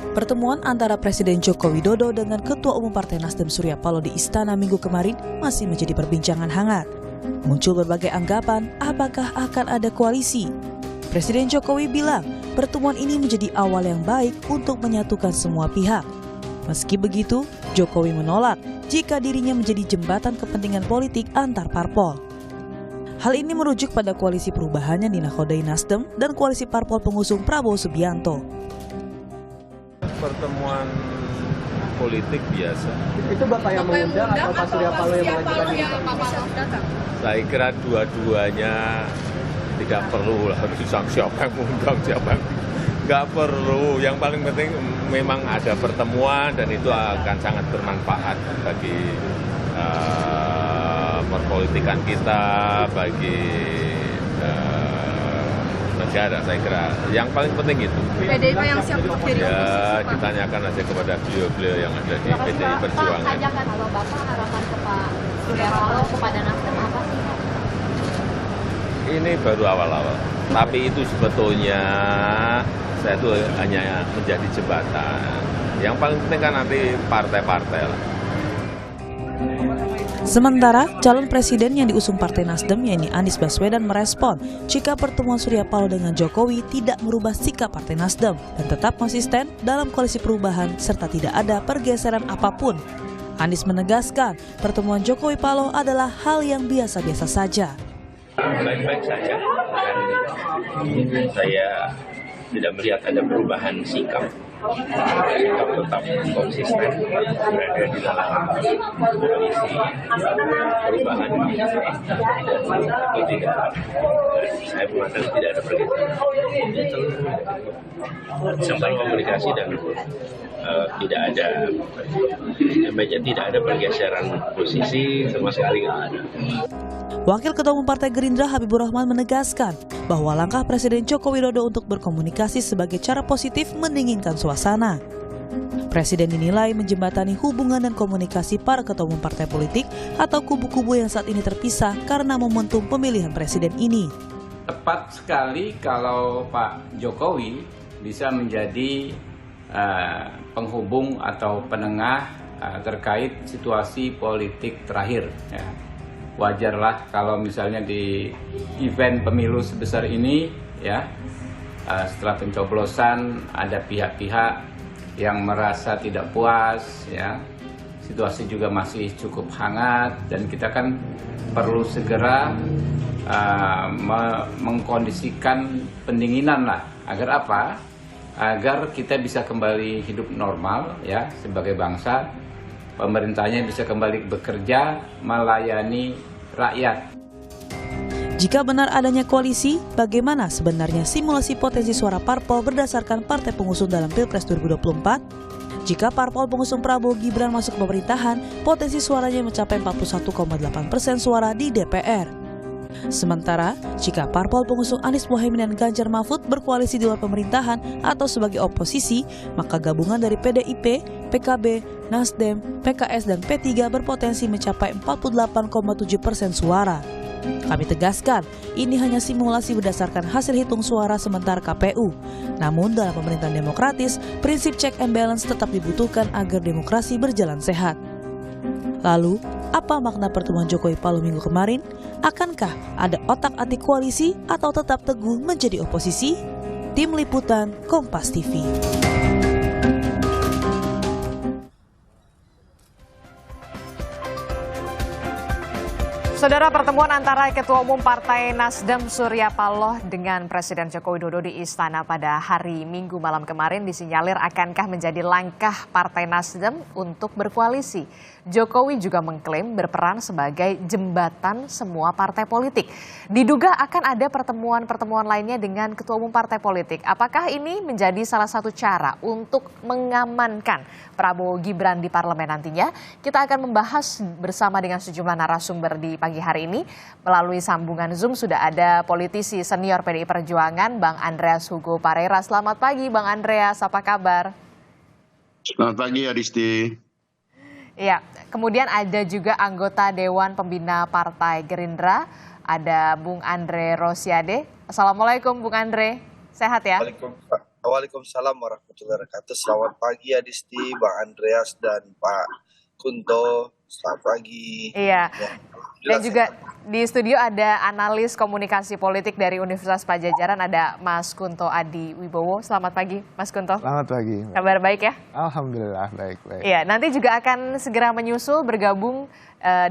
Pertemuan antara Presiden Joko Widodo dengan Ketua Umum Partai Nasdem Surya Paloh di Istana Minggu kemarin masih menjadi perbincangan hangat. Muncul berbagai anggapan apakah akan ada koalisi. Presiden Jokowi bilang pertemuan ini menjadi awal yang baik untuk menyatukan semua pihak. Meski begitu, Jokowi menolak jika dirinya menjadi jembatan kepentingan politik antar parpol. Hal ini merujuk pada koalisi perubahan yang dinakodai Nasdem dan koalisi parpol pengusung Prabowo Subianto. Pertemuan politik biasa. Itu Bapak yang mengundang atau Pak Surya Paloh yang mengajukan datang? Saya kira dua-duanya tidak perlu lah siapa yang mengundang siapa yang nggak perlu. Yang paling penting memang ada pertemuan dan itu akan sangat bermanfaat bagi perpolitikan kita, bagi negara. Saya kira yang paling penting itu. PDIP yang siap untuk diri ya, ditanyakan aja kepada beliau-beliau yang ada di PDI Perjuangan. Pak, ajakan kalau Bapak harapan ke Pak Surya Paloh kepada Nasdem apa sih Pak? Ini baru awal-awal. Tapi itu sebetulnya saya itu hanya menjadi jembatan. Yang paling penting kan nanti partai-partai lah. Sementara calon presiden yang diusung Partai Nasdem yaitu Anies Baswedan merespon jika pertemuan Surya Paloh dengan Jokowi tidak merubah sikap Partai Nasdem dan tetap konsisten dalam koalisi perubahan serta tidak ada pergeseran apapun. Anies menegaskan pertemuan Jokowi Paloh adalah hal yang biasa-biasa saja. Baik-baik saja dan saya tidak melihat ada perubahan sikap. Sikap tetap konsisten berada di dalam koalisi perubahan itu tidak, saya mengatakan tidak ada pergeseran. Sampai komunikasi dan tidak ada pergeseran posisi sama sekali nggak ada. Wakil Ketua Umum Partai Gerindra Habibur Rahman menegaskan bahwa langkah Presiden Joko Widodo untuk berkomunikasi sebagai cara positif mendinginkan suasana. Presiden dinilai menjembatani hubungan dan komunikasi para ketua umum partai politik atau kubu-kubu yang saat ini terpisah karena momentum pemilihan presiden ini. Tepat sekali kalau Pak Jokowi bisa menjadi penghubung atau penengah terkait situasi politik terakhir. Ya. Wajarlah kalau misalnya di event pemilu sebesar ini, ya setelah pencoblosan ada pihak-pihak yang merasa tidak puas, ya situasi juga masih cukup hangat dan kita kan perlu segera mengkondisikan pendinginan lah agar apa? Agar kita bisa kembali hidup normal ya sebagai bangsa, pemerintahnya bisa kembali bekerja melayani rakyat. Jika benar adanya koalisi, bagaimana sebenarnya simulasi potensi suara parpol berdasarkan partai pengusung dalam Pilpres 2024? Jika parpol pengusung Prabowo Gibran masuk ke pemerintahan, potensi suaranya mencapai 41,8% suara di DPR. Sementara, jika parpol pengusung Anies Mohaimin dan Ganjar Mahfud berkoalisi di luar pemerintahan atau sebagai oposisi, maka gabungan dari PDIP, PKB, Nasdem, PKS, dan P3 berpotensi mencapai 48,7% suara. Kami tegaskan, ini hanya simulasi berdasarkan hasil hitung suara sementara KPU. Namun dalam pemerintahan demokratis, prinsip check and balance tetap dibutuhkan agar demokrasi berjalan sehat. Lalu, apa makna pertemuan Jokowi Paloh minggu kemarin? Akankah ada otak-atik koalisi atau tetap teguh menjadi oposisi? Tim Liputan Kompas TV. Saudara, pertemuan antara Ketua Umum Partai Nasdem Surya Paloh dengan Presiden Joko Widodo di Istana pada hari Minggu malam kemarin disinyalir akankah menjadi langkah Partai Nasdem untuk berkoalisi. Jokowi juga mengklaim berperan sebagai jembatan semua partai politik. Diduga akan ada pertemuan-pertemuan lainnya dengan Ketua Umum partai politik. Apakah ini menjadi salah satu cara untuk mengamankan Prabowo Gibran di parlemen nantinya? Kita akan membahas bersama dengan sejumlah narasumber di pagi hari ini. Melalui sambungan Zoom sudah ada politisi senior PDI Perjuangan, Bang Andreas Hugo Parera. Selamat pagi Bang Andreas, apa kabar? Selamat pagi Adisti. Ya, kemudian ada juga anggota Dewan Pembina Partai Gerindra, ada Bung Andre Rosiade. Assalamualaikum Bung Andre, sehat ya? Waalaikumsalam warahmatullahi wabarakatuh. Selamat pagi Adisti, Bang Andreas dan Pak Kunto. Selamat pagi. Iya. Ya, Dan jelas juga ya. di studio ada analis komunikasi politik dari Universitas Padjadjaran, ada Mas Kunto Adi Wibowo. Selamat pagi, Mas Kunto. Selamat pagi. Kabar baik ya? Alhamdulillah baik-baik. Iya, nanti juga akan segera menyusul bergabung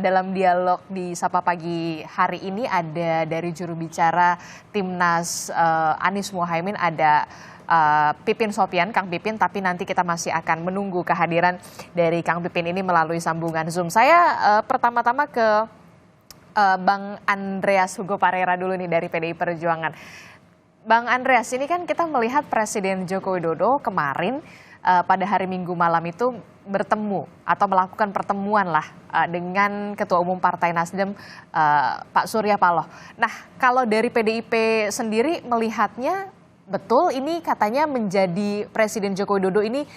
dalam dialog di Sapa Pagi hari ini ada dari juru bicara Timnas Anies Mohaimin, ada Pipin Sopian, Kang Pipin, tapi nanti kita masih akan menunggu kehadiran dari Kang Pipin ini melalui sambungan Zoom. Saya pertama-tama ke Bang Andreas Hugo Parera dulu nih dari PDI Perjuangan. Bang Andreas, ini kan kita melihat Presiden Joko Widodo kemarin pada hari Minggu malam itu bertemu atau melakukan pertemuan lah dengan Ketua Umum Partai Nasdem Pak Surya Paloh. Nah, kalau dari PDIP sendiri melihatnya betul ini katanya menjadi Presiden Joko Widodo ini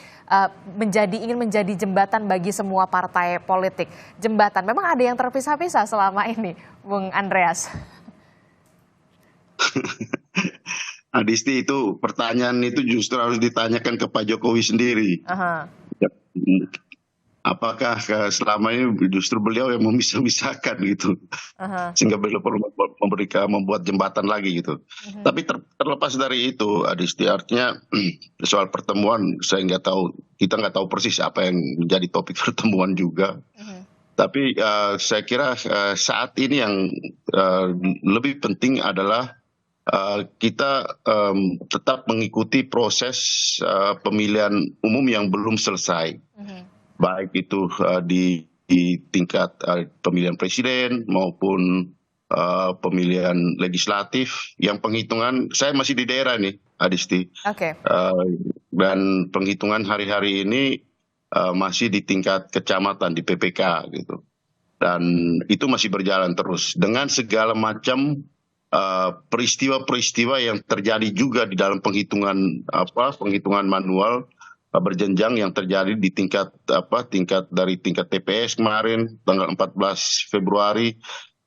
ingin menjadi jembatan bagi semua partai politik. Jembatan, memang ada yang terpisah-pisah selama ini, Bung Andreas. Adisti, itu pertanyaan itu justru harus ditanyakan ke Pak Jokowi sendiri. Ya, apakah selama ini justru beliau yang memisah-misahkan gitu, sehingga beliau perlu membuat jembatan lagi gitu. Tapi terlepas dari itu, Adisti, artinya soal pertemuan saya kita nggak tahu persis apa yang menjadi topik pertemuan juga. Tapi saya kira saat ini yang lebih penting adalah kita tetap mengikuti proses pemilihan umum yang belum selesai, baik itu di tingkat pemilihan presiden maupun pemilihan legislatif. Yang penghitungan, saya masih di daerah nih, Adisti, dan penghitungan hari-hari ini masih di tingkat kecamatan di PPK gitu, dan itu masih berjalan terus dengan segala macam peristiwa-peristiwa yang terjadi juga di dalam penghitungan manual berjenjang yang terjadi di tingkat dari tingkat TPS kemarin tanggal 14 Februari,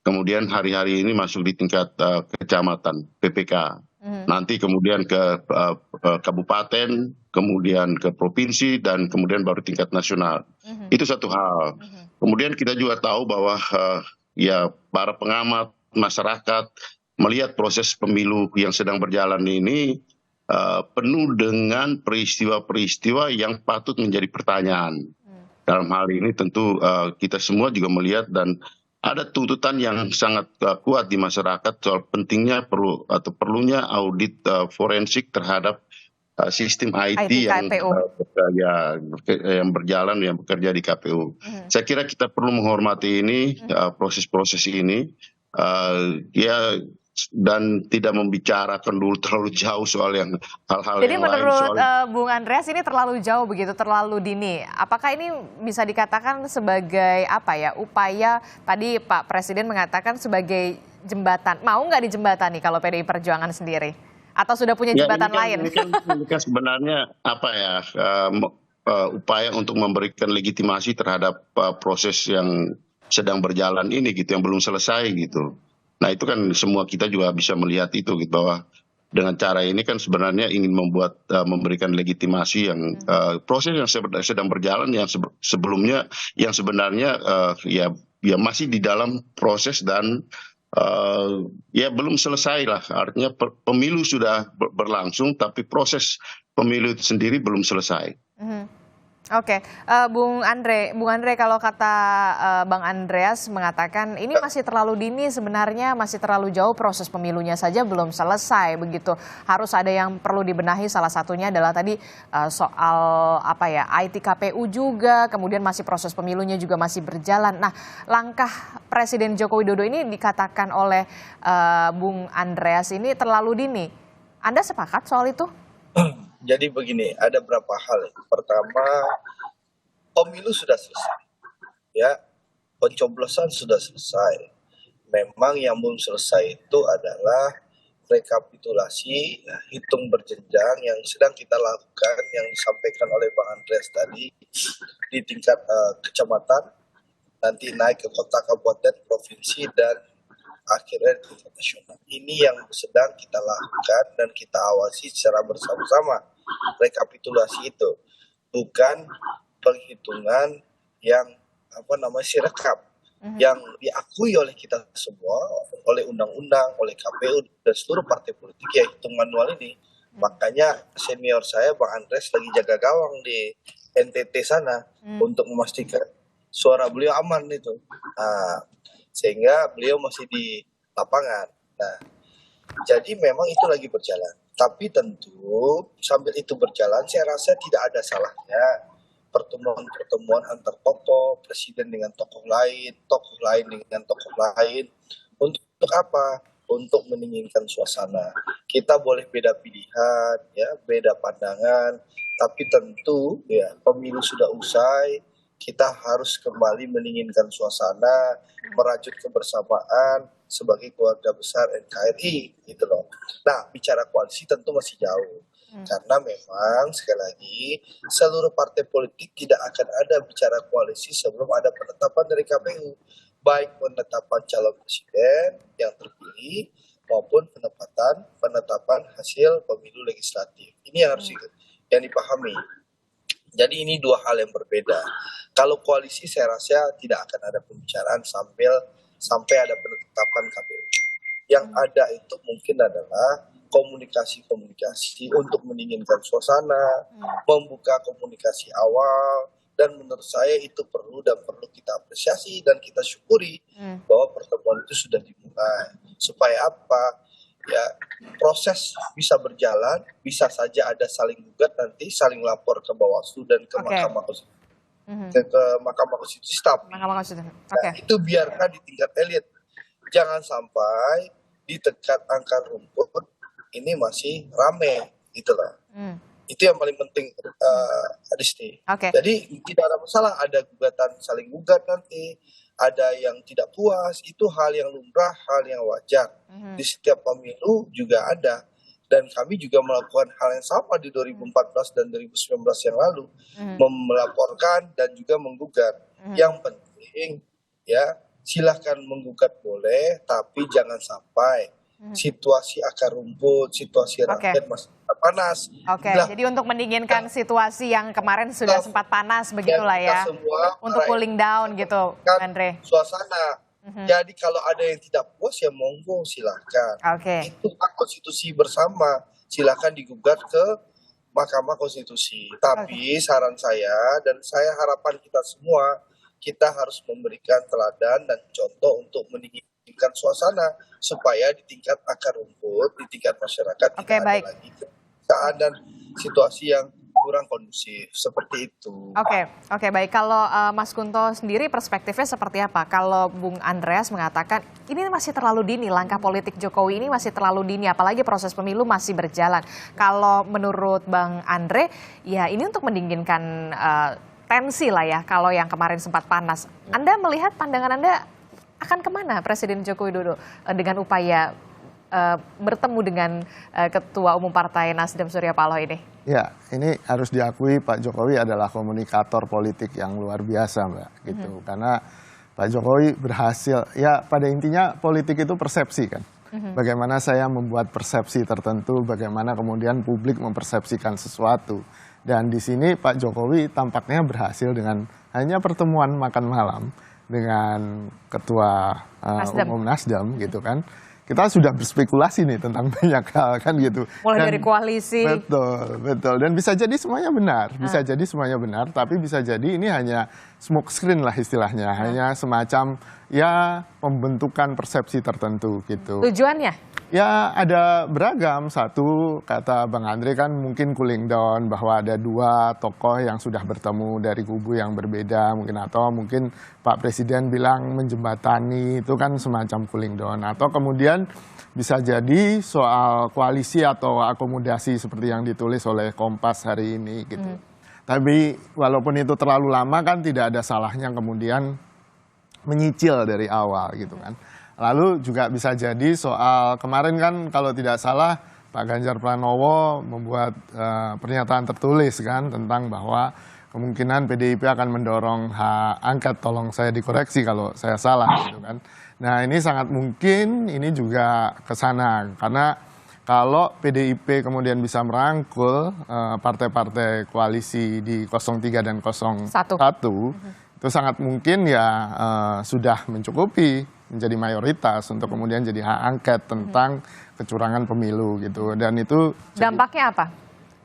kemudian hari-hari ini masuk di tingkat kecamatan PPK. Nanti kemudian ke kabupaten, kemudian ke provinsi, dan kemudian baru tingkat nasional. Itu satu hal. Kemudian kita juga tahu bahwa ya para pengamat masyarakat melihat proses pemilu yang sedang berjalan ini penuh dengan peristiwa-peristiwa yang patut menjadi pertanyaan. Dalam hal ini tentu kita semua juga melihat dan ada tuntutan yang sangat kuat di masyarakat soal pentingnya perlunya audit forensik terhadap sistem IT yang berjalan, yang bekerja di KPU. Saya kira kita perlu menghormati ini, proses-proses ini, dan tidak membicarakan dulu terlalu jauh soal hal-hal yang lain. Jadi menurut Bung Andreas ini terlalu jauh begitu, terlalu dini. Apakah ini bisa dikatakan sebagai upaya tadi Pak Presiden mengatakan sebagai jembatan? Mau nggak dijembatani kalau PDI Perjuangan sendiri? Atau sudah punya jembatan lain? Ini kan sebenarnya upaya untuk memberikan legitimasi terhadap proses yang sedang berjalan ini gitu, yang belum selesai gitu. Nah itu kan semua kita juga bisa melihat itu gitu, bahwa dengan cara ini kan sebenarnya ingin memberikan legitimasi yang proses yang sedang berjalan yang sebelumnya yang sebenarnya ya masih di dalam proses dan ya belum selesai lah. Artinya pemilu sudah berlangsung tapi proses pemilu itu sendiri belum selesai. Oke, Bung Andre, kalau kata Bang Andreas mengatakan ini masih terlalu dini sebenarnya, masih terlalu jauh, proses pemilunya saja belum selesai begitu. Harus ada yang perlu dibenahi, salah satunya adalah tadi soal IT KPU juga, kemudian masih proses pemilunya juga masih berjalan. Nah, langkah Presiden Joko Widodo ini dikatakan oleh Bung Andreas ini terlalu dini. Anda sepakat soal itu? Jadi begini, ada beberapa hal. Pertama, pemilu sudah selesai, ya, pencoblosan sudah selesai. Memang yang belum selesai itu adalah rekapitulasi hitung berjenjang yang sedang kita lakukan, yang disampaikan oleh Bang Andreas tadi di tingkat kecamatan, nanti naik ke kota, kabupaten, provinsi, dan akhirnya di tingkat nasional. Ini yang sedang kita lakukan dan kita awasi secara bersama-sama rekapitulasi itu, bukan penghitungan yang sirekap yang diakui oleh kita semua, oleh undang-undang, oleh KPU dan seluruh partai politik, ya hitung manual ini. Makanya senior saya Bang Andres lagi jaga gawang di NTT sana untuk memastikan suara beliau aman itu. Sehingga beliau masih di lapangan. Nah, jadi memang itu lagi berjalan. Tapi tentu sambil itu berjalan, saya rasa tidak ada salahnya pertemuan-pertemuan antar tokoh, presiden dengan tokoh lain dengan tokoh lain. Untuk apa? Untuk mendinginkan suasana. Kita boleh beda pilihan, ya, beda pandangan, tapi tentu ya pemilu sudah usai, kita harus kembali mendinginkan suasana, merajut kebersamaan sebagai keluarga besar NKRI, gitu loh. Nah, bicara koalisi tentu masih jauh. Karena memang sekali lagi seluruh partai politik tidak akan ada bicara koalisi sebelum ada penetapan dari KPU, baik penetapan calon presiden yang terpilih maupun penetapan hasil pemilu legislatif. Ini yang harus yang dipahami. Jadi ini dua hal yang berbeda. Kalau koalisi saya rasa tidak akan ada pembicaraan sampai ada penetapan KPU. Yang ada itu mungkin adalah komunikasi untuk mendinginkan suasana, membuka komunikasi awal, dan menurut saya itu perlu kita apresiasi dan kita syukuri bahwa pertemuan itu sudah dimulai. Supaya apa? Ya, proses bisa berjalan, bisa saja ada saling gugat nanti, saling lapor ke Bawaslu dan ke Mahkamah Konstitusi. Ke Mahkamah Konstitusi. Nah, itu biarkan di tingkat elit. Jangan sampai di tingkat akar rumput ini masih rame, itulah. Itu yang paling penting, Adisti. Jadi tidak ada masalah, ada gugatan saling gugat nanti, ada yang tidak puas, itu hal yang lumrah, hal yang wajar. Di setiap pemilu juga ada. Dan kami juga melakukan hal yang sama di 2014 dan 2019 yang lalu, melaporkan dan juga menggugat. Yang penting, ya silahkan menggugat boleh, tapi jangan sampai situasi akar rumput, situasi rakyat masih panas. Jadi untuk mendinginkan situasi yang kemarin sudah sempat panas begitulah ya. Untuk cooling down gitu, Andre. Suasana. Jadi kalau ada yang tidak puas ya monggo silahkan. Itu hak konstitusi bersama. Silahkan digugat ke Mahkamah Konstitusi. Tapi saran saya dan saya harapan kita semua, kita harus memberikan teladan dan contoh untuk mendinginkan suasana supaya di tingkat akar rumput, di tingkat masyarakat tidak ada lagi keadaan dan situasi yang kurang kondusif seperti itu. Oke, baik. Kalau Mas Kunto sendiri perspektifnya seperti apa? Kalau Bung Andreas mengatakan ini masih terlalu dini, langkah politik Jokowi ini masih terlalu dini, apalagi proses pemilu masih berjalan. Kalau menurut Bang Andre, ya ini untuk mendinginkan tensi lah ya, kalau yang kemarin sempat panas. Anda melihat pandangan Anda akan kemana Presiden Joko Widodo dengan upaya bertemu dengan Ketua Umum Partai Nasdem Surya Paloh ini? Ya, ini harus diakui Pak Jokowi adalah komunikator politik yang luar biasa, Mbak. Gitu. Karena Pak Jokowi berhasil, ya pada intinya politik itu persepsi kan. Bagaimana saya membuat persepsi tertentu, bagaimana kemudian publik mempersepsikan sesuatu. Dan di sini Pak Jokowi tampaknya berhasil dengan hanya pertemuan makan malam dengan Ketua Umum Nasdem gitu kan. Kita sudah berspekulasi nih tentang banyak hal kan gitu. Mulai dari koalisi. Betul. Dan bisa jadi semuanya benar. Tapi bisa jadi ini hanya smoke screen lah istilahnya. Hanya semacam ya pembentukan persepsi tertentu gitu. Tujuannya? Ya ada beragam. Satu, kata Bang Andre kan mungkin cooling down, bahwa ada dua tokoh yang sudah bertemu dari kubu yang berbeda mungkin, atau mungkin Pak Presiden bilang menjembatani, itu kan semacam cooling down. Atau kemudian bisa jadi soal koalisi atau akomodasi seperti yang ditulis oleh Kompas hari ini gitu. Tapi walaupun itu terlalu lama kan tidak ada salahnya kemudian menyicil dari awal gitu kan. Lalu juga bisa jadi soal kemarin kan kalau tidak salah Pak Ganjar Pranowo membuat pernyataan tertulis kan tentang bahwa kemungkinan PDIP akan mendorong hak angket, tolong saya dikoreksi kalau saya salah gitu kan. Nah ini sangat mungkin ini juga ke sana karena kalau PDIP kemudian bisa merangkul partai-partai koalisi di 03 dan 01, itu sangat mungkin ya sudah mencukupi menjadi mayoritas untuk kemudian jadi hak angket tentang kecurangan pemilu gitu. Dan itu dampaknya apa?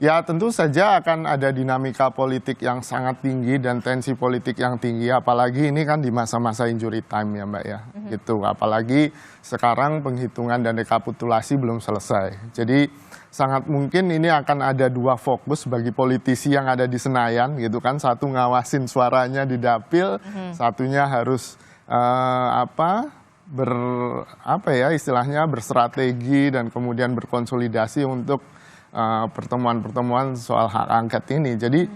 Ya tentu saja akan ada dinamika politik yang sangat tinggi dan tensi politik yang tinggi, apalagi ini kan di masa-masa injury time ya Mbak ya, gitu. Apalagi sekarang penghitungan dan rekapitulasi belum selesai. Jadi sangat mungkin ini akan ada dua fokus bagi politisi yang ada di Senayan gitu kan, satu ngawasin suaranya di dapil, satunya harus istilahnya berstrategi dan kemudian berkonsolidasi untuk pertemuan-pertemuan soal hak angket ini. Jadi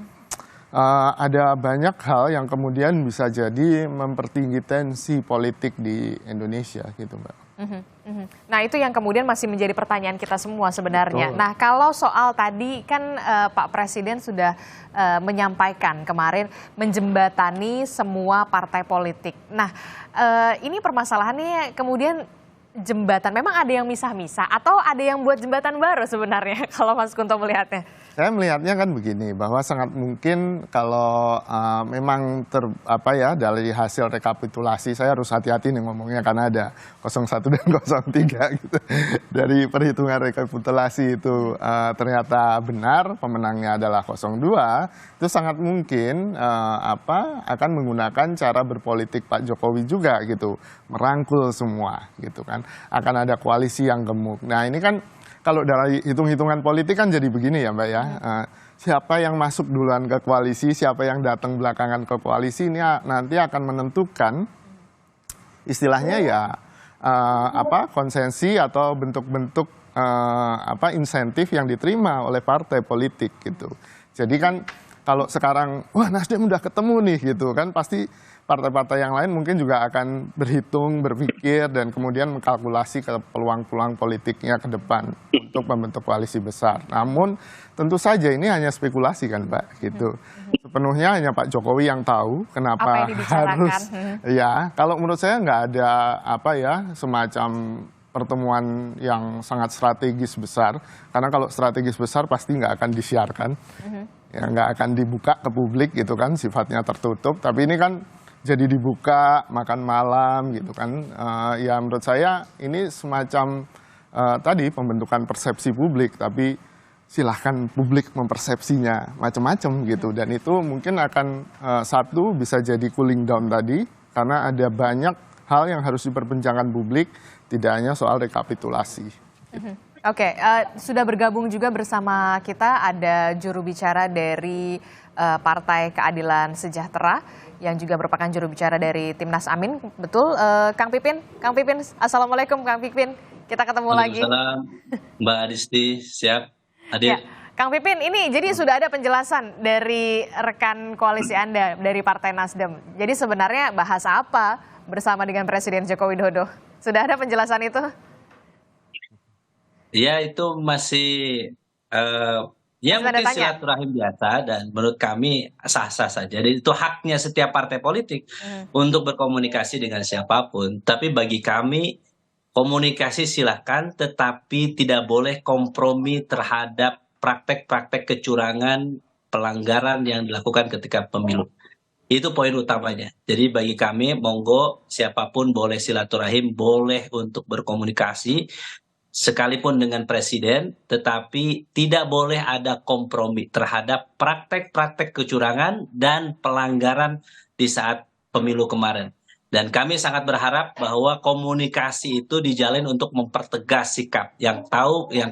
ada banyak hal yang kemudian bisa jadi mempertinggi tensi politik di Indonesia gitu Mbak. Nah itu yang kemudian masih menjadi pertanyaan kita semua sebenarnya. Betul. Nah kalau soal tadi kan Pak Presiden sudah menyampaikan kemarin menjembatani semua partai politik. Nah ini permasalahannya kemudian jembatan, memang ada yang misah-misah atau ada yang buat jembatan baru sebenarnya kalau Mas Kunto melihatnya? Saya melihatnya kan begini, bahwa sangat mungkin kalau memang dari hasil rekapitulasi, saya harus hati-hati nih ngomongnya karena ada 01 dan 03 gitu. Dari perhitungan rekapitulasi itu ternyata benar pemenangnya adalah 02, itu sangat mungkin akan menggunakan cara berpolitik Pak Jokowi juga gitu, merangkul semua gitu kan. Akan ada koalisi yang gemuk. Nah ini kan kalau dari hitung-hitungan politik kan jadi begini ya Mbak ya, siapa yang masuk duluan ke koalisi, siapa yang datang belakangan ke koalisi ini nanti akan menentukan istilahnya ya konsensi atau bentuk-bentuk insentif yang diterima oleh partai politik gitu. Jadi kan kalau sekarang wah Nasdem udah ketemu nih gitu kan, pasti partai-partai yang lain mungkin juga akan berhitung, berpikir, dan kemudian mengkalkulasi ke peluang-peluang politiknya ke depan untuk membentuk koalisi besar. Namun tentu saja ini hanya spekulasi kan Mbak, gitu. Sepenuhnya hanya Pak Jokowi yang tahu kenapa harus. Ya, kalau menurut saya nggak ada semacam pertemuan yang sangat strategis besar. Karena kalau strategis besar pasti nggak akan disiarkan, ya nggak akan dibuka ke publik gitu kan, sifatnya tertutup. Tapi ini kan jadi dibuka makan malam gitu kan, ya menurut saya ini semacam tadi pembentukan persepsi publik, tapi silahkan publik mempersepsinya macam-macam gitu, dan itu mungkin akan satu bisa jadi cooling down tadi karena ada banyak hal yang harus diperbincangkan publik, tidak hanya soal rekapitulasi. Oke, sudah bergabung juga bersama kita ada juru bicara dari Partai Keadilan Sejahtera yang juga merupakan juru bicara dari Timnas Amin, betul? Kang Pipin, assalamualaikum Kang Pipin, kita ketemu lagi. Waalaikumsalam, Mbak Adisti, siap hadir. Ya, Kang Pipin, ini jadi sudah ada penjelasan dari rekan koalisi Anda dari Partai Nasdem. Jadi sebenarnya bahas apa bersama dengan Presiden Joko Widodo? Sudah ada penjelasan itu? Ya, itu masih ya mungkin silaturahim biasa, dan menurut kami sah-sah saja. Jadi itu haknya setiap partai politik untuk berkomunikasi dengan siapapun. Tapi bagi kami komunikasi silahkan, tetapi tidak boleh kompromi terhadap praktek-praktek kecurangan, pelanggaran yang dilakukan ketika pemilu. Itu poin utamanya. Jadi bagi kami monggo siapapun boleh silaturahim, boleh untuk berkomunikasi sekalipun dengan presiden, tetapi tidak boleh ada kompromi terhadap praktek-praktek kecurangan dan pelanggaran di saat pemilu kemarin. Dan kami sangat berharap bahwa komunikasi itu dijalin untuk mempertegas sikap. Yang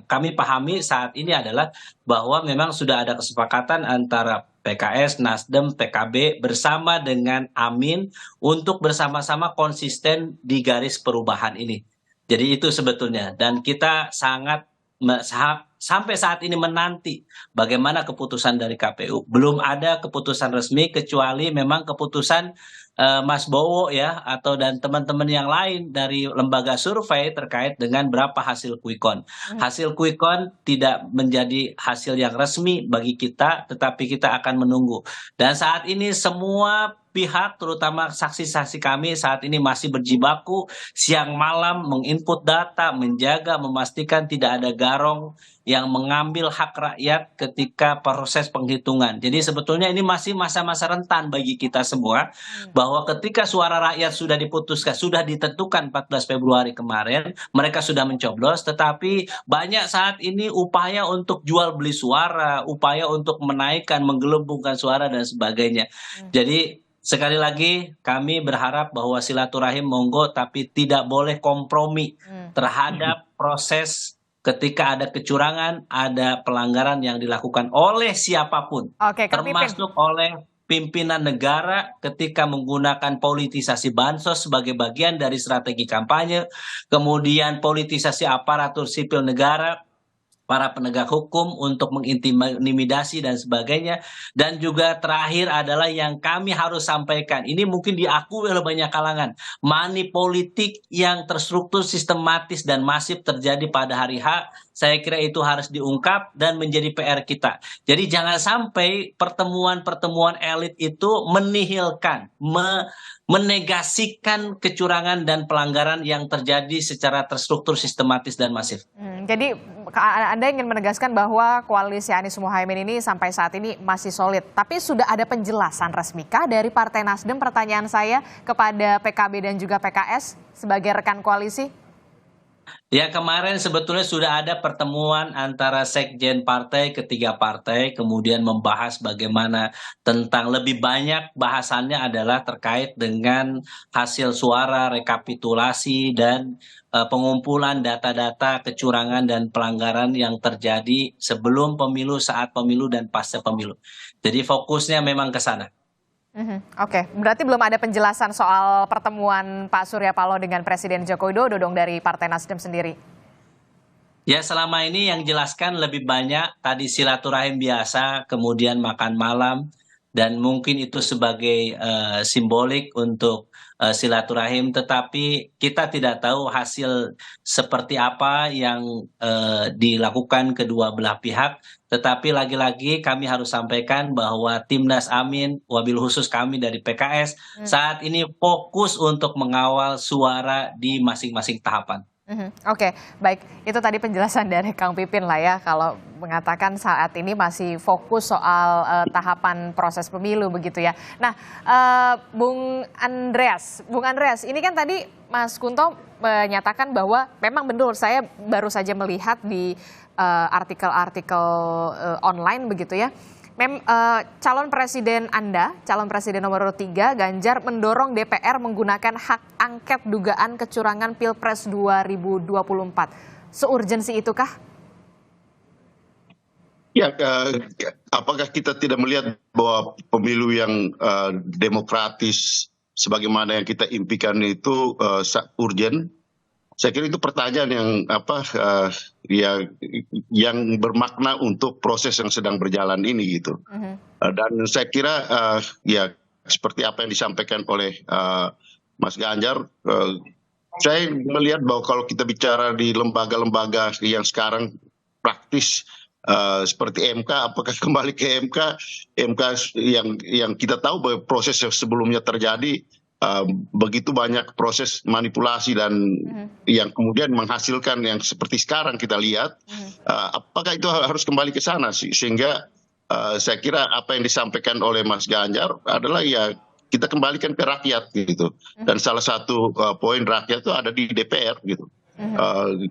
kami pahami saat ini adalah bahwa memang sudah ada kesepakatan antara PKS, Nasdem, PKB bersama dengan Amin untuk bersama-sama konsisten di garis perubahan ini. Jadi itu sebetulnya, dan kita sangat sampai saat ini menanti bagaimana keputusan dari KPU. Belum ada keputusan resmi kecuali memang keputusan Mas Bowo ya atau dan teman-teman yang lain dari lembaga survei terkait dengan berapa hasil quick count. Hasil quick count tidak menjadi hasil yang resmi bagi kita, tetapi kita akan menunggu. Dan saat ini semua pihak, terutama saksi-saksi kami saat ini masih berjibaku siang malam menginput data, menjaga, memastikan tidak ada garong yang mengambil hak rakyat ketika proses penghitungan. Jadi sebetulnya ini masih masa-masa rentan bagi kita semua, bahwa ketika suara rakyat sudah diputuskan, sudah ditentukan 14 Februari kemarin, mereka sudah mencoblos, tetapi banyak saat ini upaya untuk jual beli suara, upaya untuk menaikkan, menggelembungkan suara dan sebagainya. Jadi sekali lagi kami berharap bahwa silaturahim monggo tapi tidak boleh kompromi terhadap proses ketika ada kecurangan, ada pelanggaran yang dilakukan oleh siapapun, termasuk oleh pimpinan negara ketika menggunakan politisasi bansos sebagai bagian dari strategi kampanye, kemudian politisasi aparatur sipil negara, para penegak hukum untuk mengintimidasi dan sebagainya. Dan juga terakhir adalah yang kami harus sampaikan, ini mungkin diakui oleh banyak kalangan, money politik yang terstruktur, sistematis dan masif terjadi pada hari H. Saya kira itu harus diungkap dan menjadi PR kita. Jadi jangan sampai pertemuan-pertemuan elit itu menihilkan, menegasikan kecurangan dan pelanggaran yang terjadi secara terstruktur, sistematis dan masif. Jadi Anda ingin menegaskan bahwa koalisi Anies Muhaimin ini sampai saat ini masih solid. Tapi sudah ada penjelasan resmikah dari Partai Nasdem? Pertanyaan saya kepada PKB dan juga PKS sebagai rekan koalisi. Ya, kemarin sebetulnya sudah ada pertemuan antara sekjen partai, ketiga partai, kemudian membahas bagaimana tentang lebih banyak bahasannya adalah terkait dengan hasil suara, rekapitulasi, dan pengumpulan data-data kecurangan dan pelanggaran yang terjadi sebelum pemilu, saat pemilu, dan pasca pemilu. Jadi fokusnya memang ke sana. Oke, berarti belum ada penjelasan soal pertemuan Pak Surya Paloh dengan Presiden Joko Widodo dong dari Partai Nasdem sendiri? Ya, selama ini yang jelaskan lebih banyak tadi silaturahim biasa, kemudian makan malam, dan mungkin itu sebagai simbolik untuk silaturahim, tetapi kita tidak tahu hasil seperti apa yang dilakukan kedua belah pihak. Tetapi lagi-lagi kami harus sampaikan bahwa Timnas Amin, wabil khusus kami dari PKS, saat ini fokus untuk mengawal suara di masing-masing tahapan. Oke, baik. Itu tadi penjelasan dari Kang Pipin lah ya, kalau mengatakan saat ini masih fokus soal tahapan proses pemilu begitu ya. Nah, Bung Andreas, ini kan tadi Mas Kunto menyatakan bahwa memang betul, saya baru saja melihat di artikel-artikel online begitu ya. Calon presiden Anda, calon presiden nomor 3, Ganjar, mendorong DPR menggunakan hak angket dugaan kecurangan Pilpres 2024. Seurgensi itukah? Ya, apakah kita tidak melihat bahwa pemilu yang demokratis sebagaimana yang kita impikan itu urgen? Saya kira itu pertanyaan yang bermakna untuk proses yang sedang berjalan ini gitu. Dan saya kira ya seperti apa yang disampaikan oleh Mas Ganjar, saya melihat bahwa kalau kita bicara di lembaga-lembaga yang sekarang praktis seperti MK, apakah kembali ke MK yang kita tahu bahwa proses yang sebelumnya terjadi, begitu banyak proses manipulasi dan yang kemudian menghasilkan yang seperti sekarang kita lihat, apakah itu harus kembali ke sana sehingga saya kira apa yang disampaikan oleh Mas Ganjar adalah ya kita kembalikan ke rakyat gitu, dan salah satu poin rakyat itu ada di DPR gitu,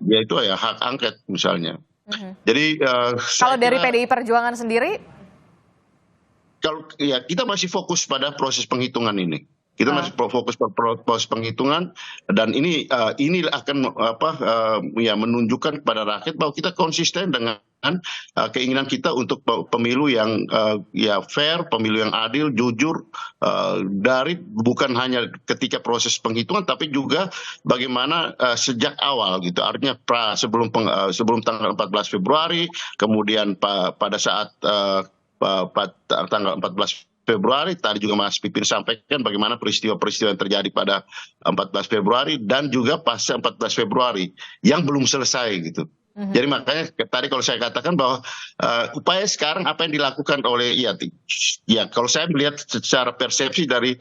yaitu ya hak angket misalnya. Jadi kalau dari PDI Perjuangan sendiri, kalau ya kita masih fokus pada proses penghitungan ini. Kita masih fokus pada proses penghitungan, dan ini akan menunjukkan kepada rakyat bahwa kita konsisten dengan keinginan kita untuk pemilu yang ya fair, pemilu yang adil, jujur, dari bukan hanya ketika proses penghitungan, tapi juga bagaimana sejak awal gitu. Artinya sebelum tanggal 14 Februari, kemudian pada saat tanggal 14 Februari, tadi juga Mas Pipin sampaikan bagaimana peristiwa-peristiwa yang terjadi pada 14 Februari dan juga pasca 14 Februari yang belum selesai gitu. Jadi makanya tadi kalau saya katakan bahwa upaya sekarang apa yang dilakukan oleh ya kalau saya melihat secara persepsi dari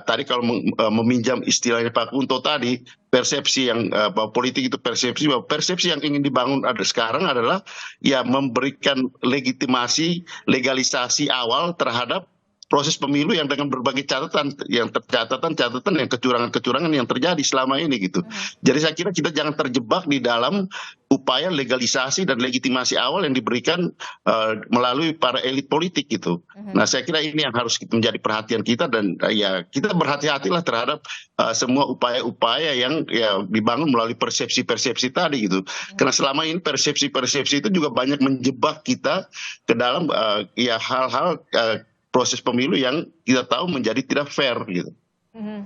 tadi kalau meminjam istilahnya Pak Kunto tadi, persepsi yang politik itu persepsi yang ingin dibangun sekarang adalah ya memberikan legitimasi, legalisasi awal terhadap proses pemilu yang dengan berbagai catatan yang kecurangan-kecurangan yang terjadi selama ini gitu. Jadi saya kira kita jangan terjebak di dalam upaya legalisasi dan legitimasi awal yang diberikan melalui para elit politik gitu. Nah, saya kira ini yang harus menjadi perhatian kita dan ya kita berhati-hatilah terhadap semua upaya-upaya yang ya dibangun melalui persepsi-persepsi tadi gitu. Karena selama ini persepsi-persepsi itu juga banyak menjebak kita ke dalam ya hal-hal proses pemilu yang kita tahu menjadi tidak fair gitu.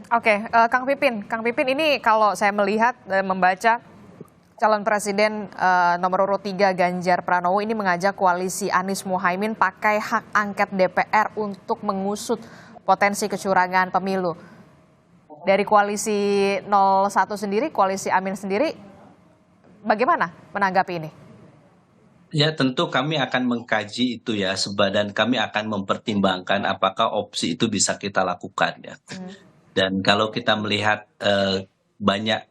Oke, Kang Pipin ini kalau saya melihat membaca calon presiden nomor urut 3 Ganjar Pranowo ini mengajak koalisi Anies Muhaimin pakai hak angket DPR untuk mengusut potensi kecurangan pemilu. Dari koalisi 01 sendiri, koalisi Amin sendiri, bagaimana menanggapi ini? Ya, tentu kami akan mengkaji itu ya, dan kami akan mempertimbangkan apakah opsi itu bisa kita lakukan ya. Dan kalau kita melihat banyak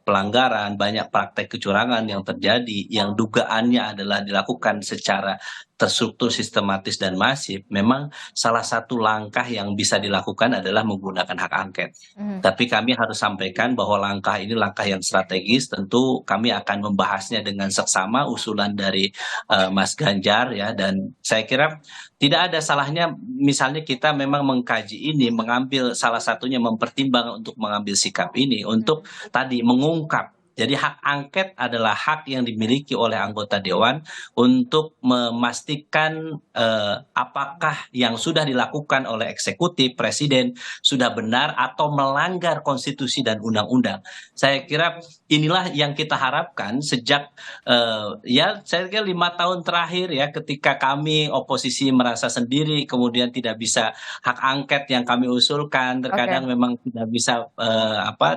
pelanggaran, banyak praktek kecurangan yang terjadi, yang dugaannya adalah dilakukan secara terstruktur, sistematis, dan masif, memang salah satu langkah yang bisa dilakukan adalah menggunakan hak angket. Tapi kami harus sampaikan bahwa langkah ini langkah yang strategis, tentu kami akan membahasnya dengan seksama usulan dari Mas Ganjar ya, dan saya kira tidak ada salahnya misalnya kita memang mengkaji ini, mengambil salah satunya mempertimbangkan untuk mengambil sikap ini untuk tadi mengungkap. Jadi hak angket adalah hak yang dimiliki oleh anggota dewan untuk memastikan apakah yang sudah dilakukan oleh eksekutif, presiden sudah benar atau melanggar konstitusi dan undang-undang. Saya kira inilah yang kita harapkan sejak ya saya kira 5 tahun terakhir ya, ketika kami oposisi merasa sendiri kemudian tidak bisa hak angket yang kami usulkan terkadang memang tidak bisa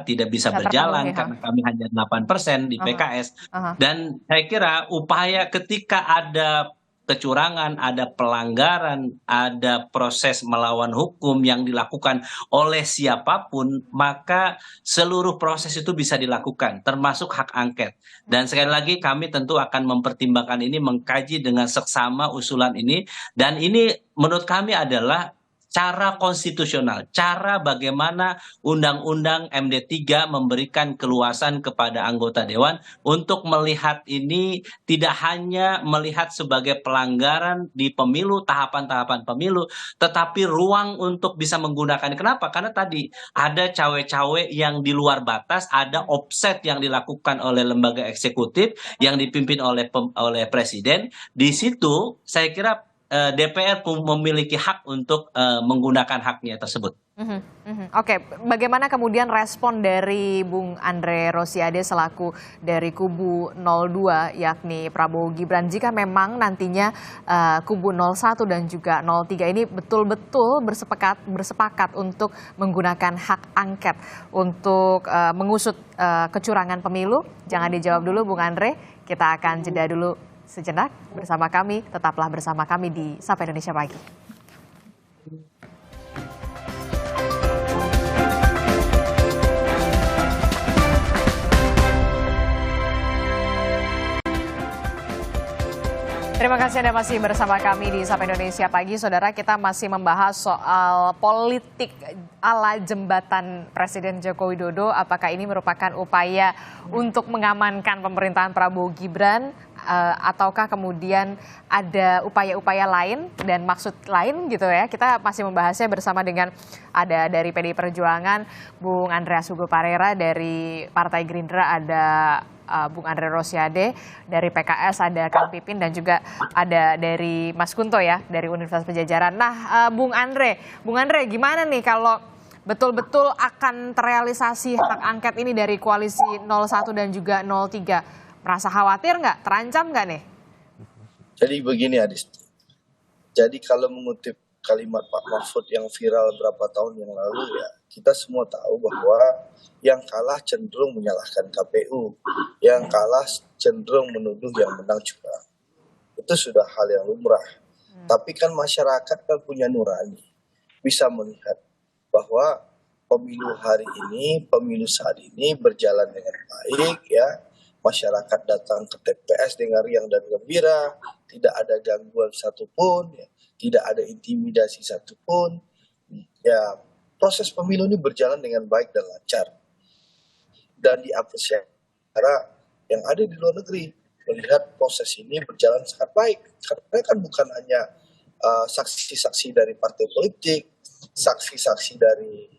tidak bisa berjalan karena kami hanya 8% di PKS. Dan saya kira upaya ketika ada kecurangan, ada pelanggaran, ada proses melawan hukum yang dilakukan oleh siapapun, maka seluruh proses itu bisa dilakukan, termasuk hak angket. Dan sekali lagi kami tentu akan mempertimbangkan ini, mengkaji dengan seksama usulan ini, dan ini menurut kami adalah cara konstitusional, cara bagaimana Undang-Undang MD3 memberikan keluasan kepada anggota dewan untuk melihat ini tidak hanya melihat sebagai pelanggaran di pemilu, tahapan-tahapan pemilu, tetapi ruang untuk bisa menggunakan. Kenapa? Karena tadi ada cawe-cawe yang di luar batas, ada offset yang dilakukan oleh lembaga eksekutif yang dipimpin oleh presiden. Di situ saya kira DPR memiliki hak untuk menggunakan haknya tersebut. Oke, bagaimana kemudian respon dari Bung Andre Rosiade selaku dari kubu 02 yakni Prabowo Gibran jika memang nantinya kubu 01 dan juga 03 ini betul-betul bersepakat untuk menggunakan hak angket untuk mengusut kecurangan pemilu? Jangan dijawab dulu Bung Andre, kita akan jeda dulu sejenak bersama kami, tetaplah bersama kami di Sapa Indonesia Pagi. Terima kasih Anda masih bersama kami di Sapa Indonesia Pagi. Saudara, kita masih membahas soal politik ala jembatan Presiden Joko Widodo. Apakah ini merupakan upaya untuk mengamankan pemerintahan Prabowo Gibran ataukah kemudian ada upaya-upaya lain dan maksud lain gitu ya. Kita masih membahasnya bersama dengan ada dari PDI Perjuangan Bung Andreas Hugo Parera, dari Partai Gerindra ada Bung Andre Rosiade, dari PKS ada Kang Pipin, dan juga ada dari Mas Kunto ya, dari Universitas Padjadjaran. Nah, Bung Andre gimana nih kalau betul-betul akan terrealisasi hak angket ini dari koalisi 01 dan juga 03? Merasa khawatir nggak? Terancam nggak nih? Jadi begini Adis. Jadi kalau mengutip kalimat Pak Mahfud yang viral berapa tahun yang lalu ya, kita semua tahu bahwa yang kalah cenderung menyalahkan KPU, yang kalah cenderung menuduh yang menang curang. Itu sudah hal yang lumrah. Tapi kan masyarakat kan punya nurani, bisa melihat bahwa pemilu hari ini, pemilu saat ini berjalan dengan baik ya. Masyarakat datang ke TPS dengan riang dan gembira, tidak ada gangguan satupun, ya, tidak ada intimidasi satupun. Ya, proses pemilu ini berjalan dengan baik dan lancar. Dan diapresiasi karena yang ada di luar negeri melihat proses ini berjalan sangat baik. Karena kan bukan hanya saksi-saksi dari partai politik, saksi-saksi dari